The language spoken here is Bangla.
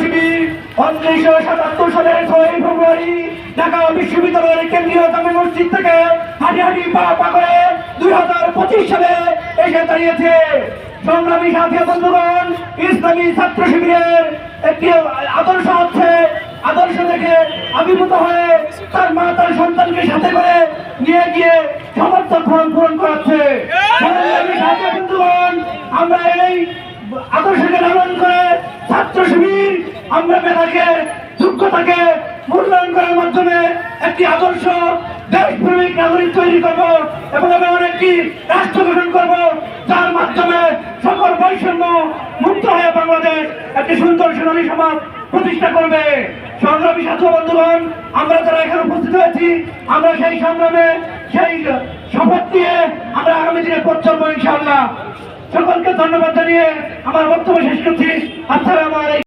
শিবির 1977 সালের 6 ফেব্রুয়ারি ঢাকা বিশ্ববিদ্যালয়ের কেন্দ্রীয় জামে মসজিদ থেকে হাঁটি হাঁটি পা পা করে 2025 সালে এসে দাঁড়িয়েছে। সংগ্রামী সাথী বন্ধুগণ, ইসলামী ছাত্র শিবিরের একটি আদর্শ হচ্ছে, আদর্শ থেকে আবির্ভূত হয়ে তার মা তার সন্তানকে সাথে করে নিয়ে গিয়ে সমর্থক পূরণ করাচ্ছে। সংগ্রামী সাথী বন্ধুগণ, আমরা এই আদর্শকে লালন করে ছাত্র শিবির আমরা মেধাকে যোগ্যতাকে মূল্যায়ন করার মাধ্যমে একটি আদর্শ দেশপ্রেমিক নাগরিক তৈরি করব এবং এমন একটি রাষ্ট্র গঠন করব যার মাধ্যমে সকল বৈষম্য মুক্ত হয়ে বাংলাদেশ একটি সুন্দর সোনালী সমাজ প্রতিষ্ঠা করবে। সংগ্রামী ছাত্র বন্ধুগণ, আমরা যারা এখানে উপস্থিত হয়েছি, আমরা সেই সংগ্রামে সেই শপথ নিয়ে আমরা আগামী দিনে পথ চলবো ইনশাআল্লাহ। সকলকে ধন্যবাদ জানিয়ে আমার বক্তব্য শেষ করছি। আসসালামু আলাইকুম।